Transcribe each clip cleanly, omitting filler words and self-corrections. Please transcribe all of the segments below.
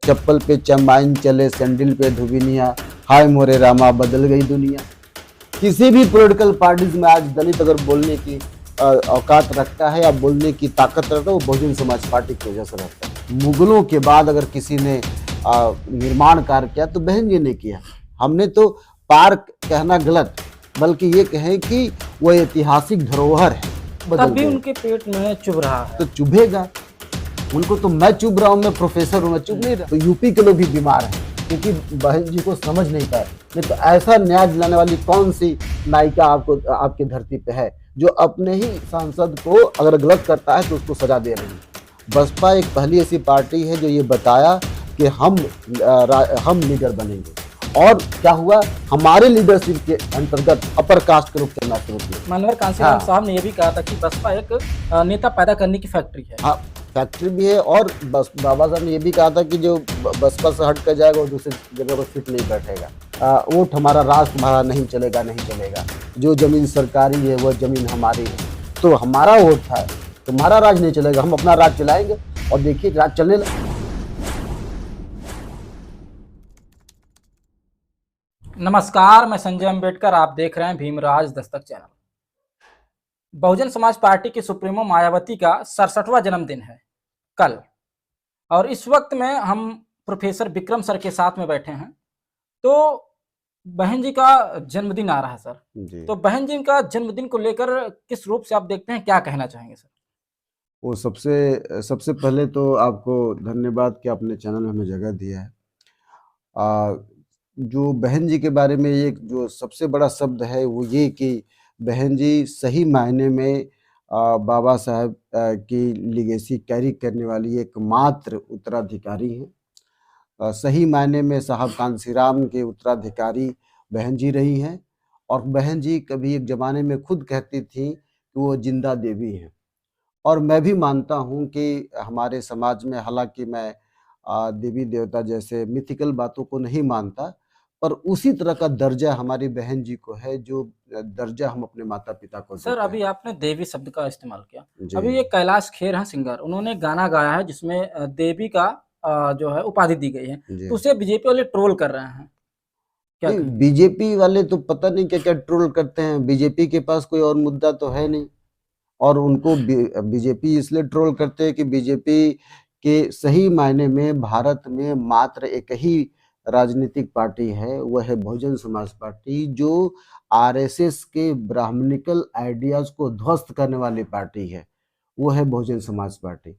चप्पल पे चमाइन चले, सैंडल पे धुबिनिया, हाय मोरे रामा बदल गई दुनिया। किसी भी पॉलिटिकल पार्टीज में आज दलित अगर बोलने की औकात रखता है या बोलने की ताकत रखता है, वो बहुजन समाज पार्टी की वजह से रहता है। मुगलों के बाद अगर किसी ने निर्माण कार्य किया तो बहन जी ने किया। हमने तो पार्क कहना गलत, बल्कि ये कहें कि वो ऐतिहासिक धरोहर है। तब भी उनके पेट में चुभ रहा है। तो चुभेगा उनको, तो मैं चुभ रहा हूँ, मैं प्रोफेसर हूँ, मैं चुभ नहीं रहा। तो यूपी के लोग भी बीमार हैं क्योंकि बहन जी को समझ नहीं पाए। नहीं तो ऐसा न्याय दिलाने वाली कौन सी नायिका आपको आपकी धरती पे है जो अपने ही सांसद को अगर गलत करता है तो उसको सजा दे रही है। बसपा एक पहली ऐसी पार्टी है जो ये बताया कि हम लीडर बनेंगे, और क्या हुआ, हमारे लीडरशिप के अंतर्गत अपर कास्ट के लोग चलना शुरू किए। मनोहर कांसीराम साहब ने यह भी कहा था कि बसपा एक नेता पैदा करने की फैक्ट्री है। हाँ, फैक्ट्री भी है, और बाबा साहब ने ये भी कहा था कि जो बसपा से हट कर जाएगा वो दूसरी जगह पर फिट नहीं बैठेगा। वोट हमारा, राज तुम्हारा नहीं चलेगा, नहीं चलेगा। जो जमीन सरकारी है वो जमीन हमारी है। तो हमारा वोट था, तुम्हारा राज नहीं चलेगा, हम अपना राज चलाएंगे। और देखिए राज चलने लगा। नमस्कार, मैं संजय अम्बेडकर, आप देख रहे हैं भीमराज दस्तक चैनल। बहुजन समाज पार्टी की सुप्रीमो मायावती का 67वां जन्मदिन है कल, और इस वक्त में हम प्रोफेसर विक्रम सर के साथ में बैठे हैं। तो बहन जी का जन्मदिन आ रहा है सर जी। तो बहन जी का जन्मदिन को लेकर किस रूप से आप देखते हैं, क्या कहना चाहेंगे सर? वो सबसे पहले तो आपको धन्यवाद कि आपने चैनल में हमें जगह दिया है। जो बहन जी के बारे में एक जो सबसे बड़ा शब्द है वो ये कि बहन जी सही मायने में बाबा साहब की लिगेसी कैरी करने वाली एकमात्र उत्तराधिकारी हैं। सही मायने में साहब कांसीराम के उत्तराधिकारी बहन जी रही हैं। और बहन जी कभी एक ज़माने में खुद कहती थी कि वो जिंदा देवी हैं। और मैं भी मानता हूँ कि हमारे समाज में, हालांकि मैं देवी देवता जैसे मिथिकल बातों को नहीं मानता, पर उसी तरह का दर्जा हमारी बहन जी को है जो दर्जा हम अपने माता पिता को देते हैं। सर, अभी आपने देवी शब्द का इस्तेमाल किया। अभी ये कैलाश खेर हैं सिंगर, उन्होंने गाना गाया है जिसमें देवी का जो है उपाधि दी गई है, तो उसे बीजेपी वाले ट्रोल कर रहे हैं। क्या बीजेपी वाले तो पता नहीं क्या क्या ट्रोल करते हैं। बीजेपी के पास कोई और मुद्दा तो है नहीं, और उनको बीजेपी इसलिए ट्रोल करते हैं कि बीजेपी के सही मायने में भारत में मात्र एक ही राजनीतिक पार्टी है, वह है बहुजन समाज पार्टी, जो आरएसएस के ब्राह्मणिकल आइडियाज को ध्वस्त करने वाली पार्टी है। वो है Bahujan Samaj party.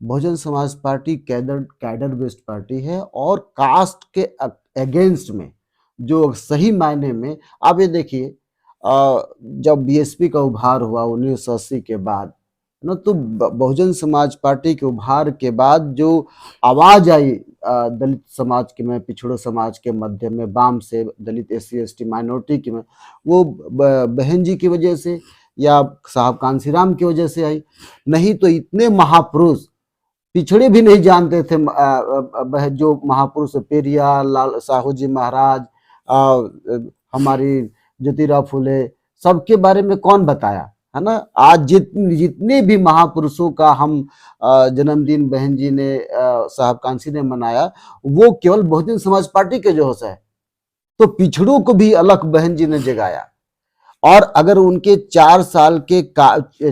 Bahujan Samaj party cadre based party है, और कास्ट के अगेंस्ट में जो सही मायने में, आप ये देखिए, जब बीएसपी का उभार हुआ 1980 के बाद ना, तो बहुजन समाज पार्टी के उभार के बाद जो आवाज आई दलित समाज के में, पिछड़ो समाज के मध्य में, वाम से, दलित एससी एसटी माइनॉरिटी के में, वो बहन जी की वजह से या साहब कांसीराम की वजह से आई। नहीं तो इतने महापुरुष पिछड़े भी नहीं जानते थे। जो महापुरुष पेरियार, लाल साहू जी महाराज, हमारी ज्योतिराव फुले, सबके बारे में कौन बताया, है ना। आज जितने भी महापुरुषों का हम जन्मदिन बहन जी ने, साहब कांसी ने मनाया, वो केवल बहुजन समाज पार्टी के जोश है। तो पिछड़ों को भी अलग बहन जी ने जगाया। और अगर उनके 4 साल के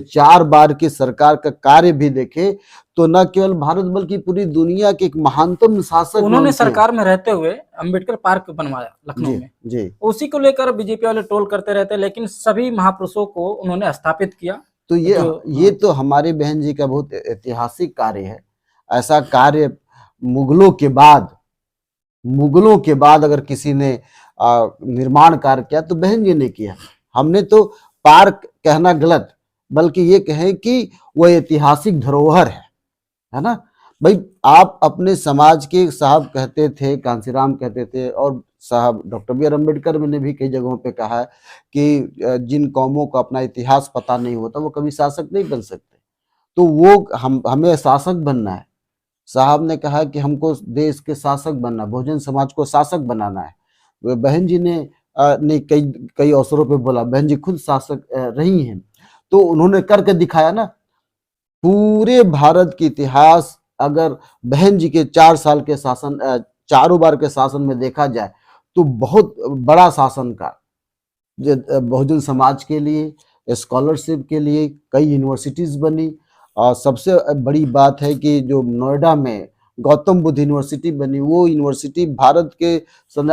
4 बार की सरकार का कार्य भी देखे तो न केवल भारत बल्कि पूरी दुनिया के एक महानतम शासक उन्होंने सरकार में रहते हुए अंबेडकर पार्क बनवाया लखनऊ में जी। उसी को लेकर बीजेपी वाले ट्रोल करते रहते, लेकिन सभी महापुरुषों को उन्होंने स्थापित किया। तो ये तो हमारी बहन जी का बहुत ऐतिहासिक कार्य है। ऐसा कार्य मुगलों के बाद अगर किसी ने निर्माण कार्य किया तो बहन जी ने किया। हमने तो पार्क कहना गलत, बल्कि ये कहें कि वह ऐतिहासिक धरोहर है ना भाई। आप अपने समाज के, साहब कहते थे, कांसीराम कहते थे, और साहब डॉक्टर बी आर अम्बेडकर ने भी कई जगहों पे कहा है कि जिन कौमों को अपना इतिहास पता नहीं होता वो कभी शासक नहीं बन सकते। तो वो हमें शासक बनना है। साहब ने कहा कि हमको देश के शासक बनना, बहुजन समाज को शासक बनाना है। बहन जी ने कई अवसरों पे बोला, बहन जी खुद शासक रही हैं, तो उन्होंने करके दिखाया ना। पूरे भारत के इतिहास अगर बहन जी के 4 साल के शासन, चारों बार के शासन में देखा जाए तो बहुत बड़ा शासन का बहुजन समाज के लिए, स्कॉलरशिप के लिए कई यूनिवर्सिटीज बनी। और सबसे बड़ी बात है कि जो नोएडा में गौतम बुद्ध यूनिवर्सिटी बनी, वो यूनिवर्सिटी भारत के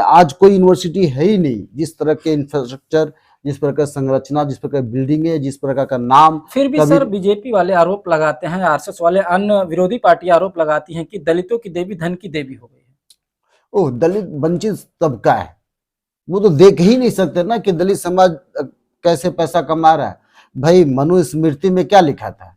आज कोई यूनिवर्सिटी है ही नहीं जिस तरह के इंफ्रास्ट्रक्चर, जिस प्रकार का संरचना, जिस प्रकार बिल्डिंग है, जिस प्रकार का नाम। फिर भी सर बीजेपी वाले आरोप लगाते हैं, आरएसएस वाले, अन्य विरोधी पार्टी आरोप लगाती हैं कि दलितों की देवी धन की देवी हो गई है। ओह, दलित वंचित तबका है, वो तो देख ही नहीं सकते ना कि दलित समाज कैसे पैसा कमा रहा है। भाई मनुस्मृति में क्या लिखा था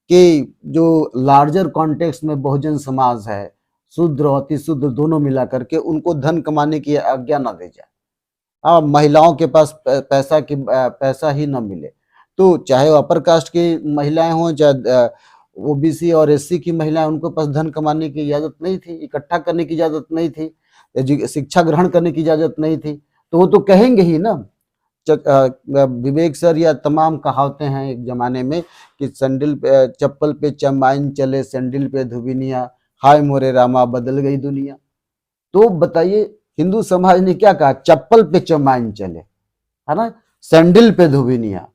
कि जो लार्जर कॉन्टेक्स्ट में बहुजन समाज है, शूद्र और अतिशूद्र दोनों मिला करके उनको धन कमाने की आज्ञा ना दी जाए। महिलाओं के पास पैसा ही ना मिले, तो चाहे अपर कास्ट की महिलाएं हों, चाहे ओबीसी और एससी की महिलाएं, उनको पास धन कमाने की इजाजत नहीं थी, इकट्ठा करने की इजाजत नहीं थी, शिक्षा ग्रहण करने की इजाजत नहीं थी, तो वो तो कहेंगे ही ना। विवेक सर या तमाम कहावतें हैं एक जमाने में कि सैंडल पे, चप्पल पे चमाइन चले, सैंडल पे धुबिनिया, हाय मोरे रामा बदल गई दुनिया। तो बताइए हिंदू समाज ने क्या कहा, चप्पल पे चमाइन चले, है ना, सैंडल पे धुबिनिया।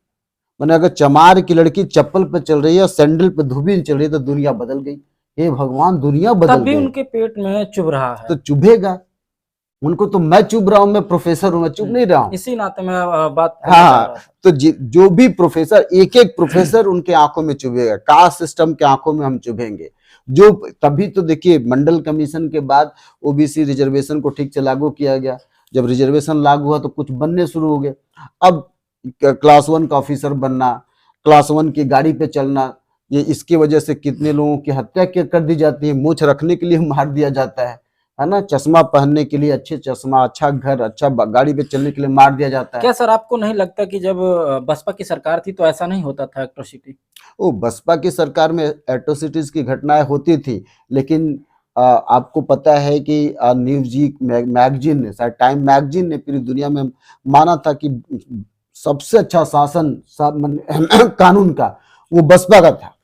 मैंने अगर चमार की लड़की चप्पल पे चल रही है और सैंडल पे धुबिन चल रही है तो दुनिया बदल गई। हे भगवान, दुनिया बदल गई। तब भी उनके पेट में चुभ रहा है, तो चुभेगा उनको। तो मैं चुभ रहा हूं, मैं प्रोफेसर हूं, मैं चुभ नहीं रहा हूं। इसी नाते में बात। हाँ, तो जो भी प्रोफेसर, एक एक प्रोफेसर उनके आंखों में चुभेगा, कास्ट सिस्टम के आंखों में हम चुभेंगे। जो तभी तो देखिए मंडल कमीशन के बाद ओबीसी रिजर्वेशन को ठीक से लागू किया गया। जब रिजर्वेशन लागू हुआ तो कुछ बनने शुरू हो गए। अब क्लास 1 का ऑफिसर बनना, क्लास 1 की गाड़ी पे चलना, ये इसकी वजह से कितने लोगों की हत्या कर दी जाती है, मूछ रखने के लिए मार दिया जाता है ना, चश्मा पहनने के लिए, अच्छे चश्मा, अच्छा घर, अच्छा गाड़ी पे चलने के लिए मार दिया जाता है। क्या सर आपको नहीं लगता कि जब बसपा की सरकार थी तो ऐसा नहीं होता था एट्रोसिटी? ओ, बसपा की सरकार में एट्रोसिटीज की घटनाएं होती थी, लेकिन आपको पता है कि न्यूज़वीक मैगजीन ने, शायद टाइम मैगजीन ने पूरी दुनिया में माना था कि सबसे अच्छा शासन कानून का वो बसपा का था।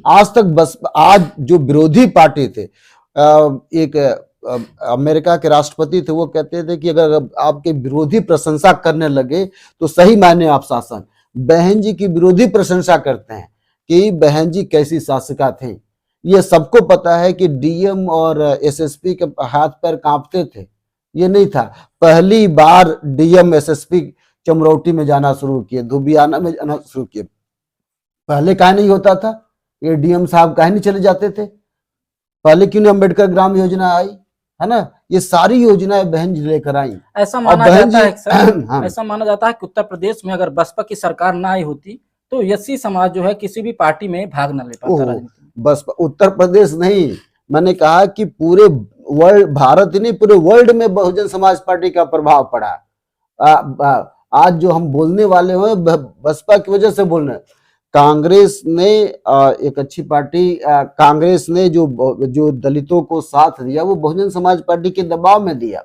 आज तक बसपा, आज जो विरोधी पार्टी थे, एक अमेरिका के राष्ट्रपति थे, वो कहते थे कि अगर आपके विरोधी प्रशंसा करने लगे तो सही मायने आप शासन। बहन जी की विरोधी प्रशंसा करते हैं कि बहन जी कैसी शासिका थी। ये सबको पता है कि डीएम और एसएसपी के हाथ पैर कांपते थे। ये नहीं था, पहली बार डीएम एसएसपी चमरौटी में जाना शुरू किए, धुबियाना में जाना शुरू किए। पहले काहे नहीं होता था? ये डीएम साहब काहे नहीं चले जाते थे? पहले क्यों नहीं अम्बेडकर ग्राम योजना आई, है ना? ये सारी योजनाएं बहन जी लेकर आई। ऐसा माना जाता है सर, हाँ। ऐसा माना जाता है कि उत्तर प्रदेश में अगर बसपा की सरकार ना आई होती तो एससी समाज जो है किसी भी पार्टी में भाग न ले पाता। बसपा उत्तर प्रदेश नहीं, मैंने कहा कि पूरे वर्ल्ड, भारत ही नहीं पूरे वर्ल्ड में बहुजन समाज पार्टी का प्रभाव पड़ा। आज जो हम बोलने वाले हैं बसपा की वजह से बोल रहे हैं। कांग्रेस ने एक अच्छी पार्टी, कांग्रेस ने जो दलितों को साथ दिया वो बहुजन समाज पार्टी के दबाव में दिया।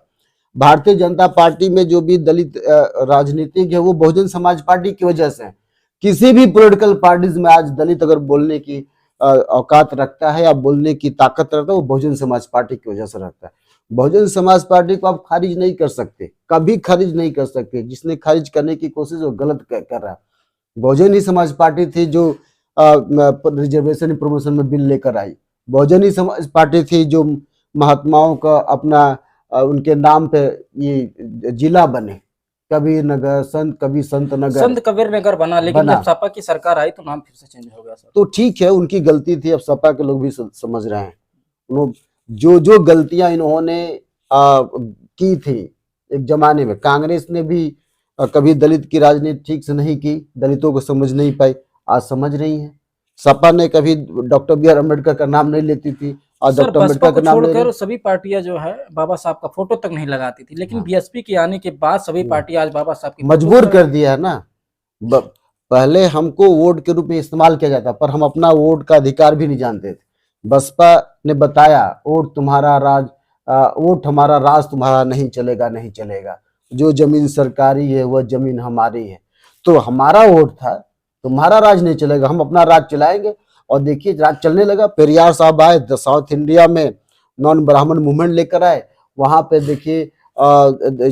भारतीय जनता पार्टी में जो भी दलित राजनीतिक है वो बहुजन समाज पार्टी की वजह से। किसी भी पॉलिटिकल पार्टीज में आज दलित अगर बोलने की औकात रखता है या बोलने की ताकत रखता है वो बहुजन समाज पार्टी की वजह से रखता है। बहुजन समाज पार्टी को आप खारिज नहीं कर सकते, कभी खारिज नहीं कर सकते। जिसने खारिज करने की कोशिश वो गलत कर रहा है। बहुजन ही समाज पार्टी थी जो रिजर्वेशन प्रमोशन में बिल लेकर आई। बहुजन ही समाज पार्टी थी जो महात्माओं का अपना उनके नाम पे ये जिला बने, कबीर नगर, संत नगर, संत कबीर नगर बना। लेकिन जब सपा की सरकार आई तो नाम फिर से चेंज हो गया सर। तो ठीक है, उनकी गलती थी, अब सपा के लोग भी समझ रहे हैं। जो गलतियां इन्होंने की थी एक जमाने में, कांग्रेस ने भी कभी दलित की राजनीति ठीक से नहीं की, दलितों को समझ नहीं पाई, आज समझ रही है। सपा ने कभी डॉक्टर बी आर अम्बेडकर का नाम नहीं लेती थी, और डॉक्टर अम्बेडकर का नाम छोड़कर सभी पार्टियां जो है बाबा साहब का फोटो तक नहीं लगाती थी। लेकिन बीएसपी के आने के बाद सभी पार्टी आज बाबा साहब की मजबूर कर दिया है ना। पहले हमको वोट के रूप में इस्तेमाल किया जाता, पर हम अपना वोट का अधिकार भी नहीं जानते थे। बसपा ने बताया वोट तुम्हारा राज, वोट हमारा, राज तुम्हारा नहीं चलेगा, नहीं चलेगा। जो जमीन सरकारी है वह जमीन हमारी है। तो हमारा वोट था, तुम्हारा राज नहीं चलेगा, हम अपना राज चलाएंगे। और देखिए राज चलने लगा। पेरियार साहब आए साउथ इंडिया में, नॉन ब्राह्मण मूवमेंट लेकर आए, वहां पे देखिए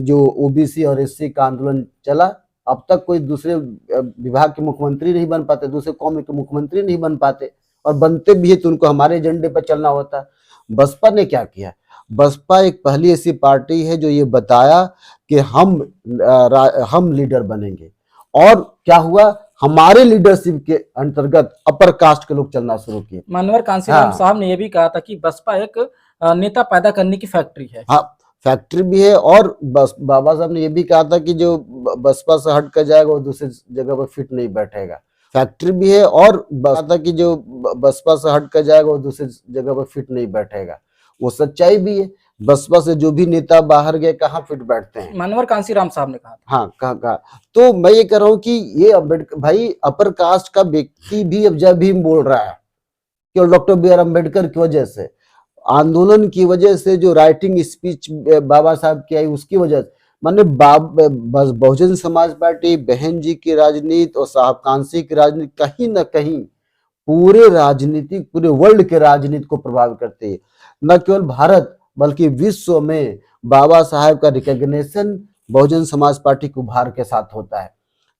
जो ओबीसी और एससी का आंदोलन चला। अब तक कोई दूसरे विभाग के मुख्यमंत्री नहीं बन पाते, दूसरे कौम के मुख्यमंत्री नहीं बन पाते, और बनते भी है तो उनको हमारे एजेंडे पर चलना होता है। बसपा ने क्या किया? बसपा एक पहली ऐसी पार्टी है जो ये बताया कि हम लीडर बनेंगे, और क्या हुआ, हमारे लीडरशिप के अंतर्गत अपर कास्ट के लोग चलना शुरू किए। मनोहर कांसीराम साहब ने यह भी कहा था कि बसपा एक नेता पैदा करने की फैक्ट्री है। हाँ, फैक्ट्री भी है, और बाबा साहब ने यह भी कहा था कि जो बसपा से हट कर जाएगा वो दूसरी जगह पर फिट नहीं बैठेगा। फैक्ट्री भी है, और था कि जो बसपा से हट कर जाएगा वो दूसरी जगह पर फिट नहीं बैठेगा। वो सच्चाई भी है। बसपा से जो भी नेता बाहर गए कहाँ फिट बैठते हैं? मनोहर कांसीराम साहब ने कहा। हाँ, कहा। तो मैं ये कह रहा हूँ कि ये अम्बेडकर भाई, अपर कास्ट का व्यक्ति भी अब जय भीम बोल रहा है, केवल डॉक्टर बी आर अम्बेडकर की वजह से, आंदोलन की वजह से, जो राइटिंग स्पीच बाबा साहब की आई उसकी वजह से, माने बहुजन समाज पार्टी, बहन जी की राजनीति और साहब कांसी की राजनीति कहीं ना कहीं पूरे वर्ल्ड के राजनीति को प्रभावित करती है। न केवल भारत बल्कि विश्व में बाबा साहब का रिकॉग्निशन बहुजन समाज पार्टी के उभार के साथ होता है।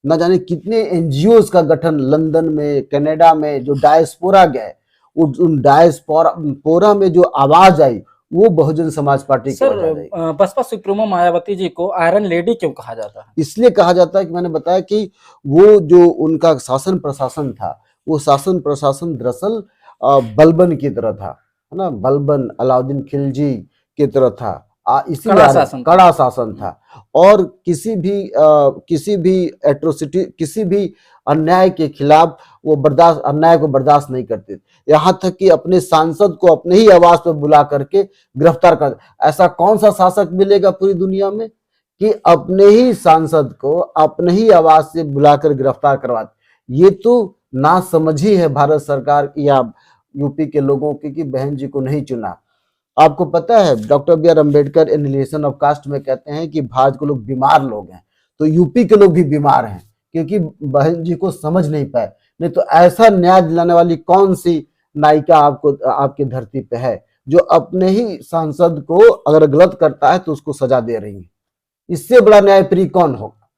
न जाने कितने एनजीओ का गठन लंदन में, कनाडा में, जो डायस्पोरा गए, उन डायस्पोरा में जो आवाज आई वो बहुजन समाज पार्टी की वजह से। बसपा सुप्रीमो मायावती जी को आयरन लेडी क्यों कहा जाता है? इसलिए कहा जाता है कि मैंने बताया कि वो जो उनका शासन प्रशासन था, वो शासन प्रशासन दरअसल बलबन की तरह था, है ना, बलबन अलाउद्दीन खिलजी की तरह था। इसी कड़ा शासन था, और किसी भी एट्रोसिटी, किसी भी अन्याय के खिलाफ वो अन्याय को बर्दाश्त नहीं करते। यहाँ तक कि अपने सांसद को अपने ही आवाज पर बुला करके गिरफ्तार कर। ऐसा कौन सा शासक मिलेगा पूरी दुनिया में कि अपने ही सांसद को अपने ही आवाज से बुलाकर गिरफ्तार करवाते? ये तो नासमझी है भारत सरकार की या यूपी के लोगों की कि बहन जी को नहीं चुना। आपको पता है doctor B R Ambedkar annihilation of caste में कहते हैं कि भाजपा के लोग बीमार लोग हैं, तो यूपी के लोग भी बीमार हैं क्योंकि बहन जी को समझ नहीं पाए। नहीं तो ऐसा न्याय दिलाने वाली कौन सी नायिका आपकी धरती पे है जो अपने ही सांसद को अगर गलत करता है तो उसको सजा दे रही है? इससे बड़ा न्यायप्रिय कौन होगा?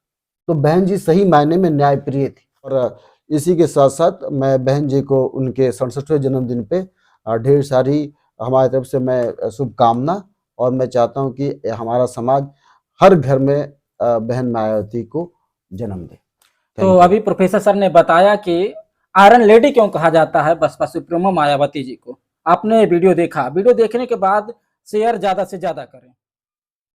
तो बहन जी सही मायने में न्यायप्रिय थी। और इसी के साथ साथ मैं बहन जी को उनके 67वें जन्मदिन पे ढेर सारी हमारी तरफ से मैं शुभकामना, और मैं चाहता हूं कि हमारा समाज हर घर में बहन मायावती को जन्म दे। तो अभी प्रोफेसर सर ने बताया कि आयरन लेडी क्यों कहा जाता है बसपा सुप्रीमो मायावती जी को। आपने वीडियो देखा, वीडियो देखने के बाद शेयर ज्यादा से ज्यादा करें।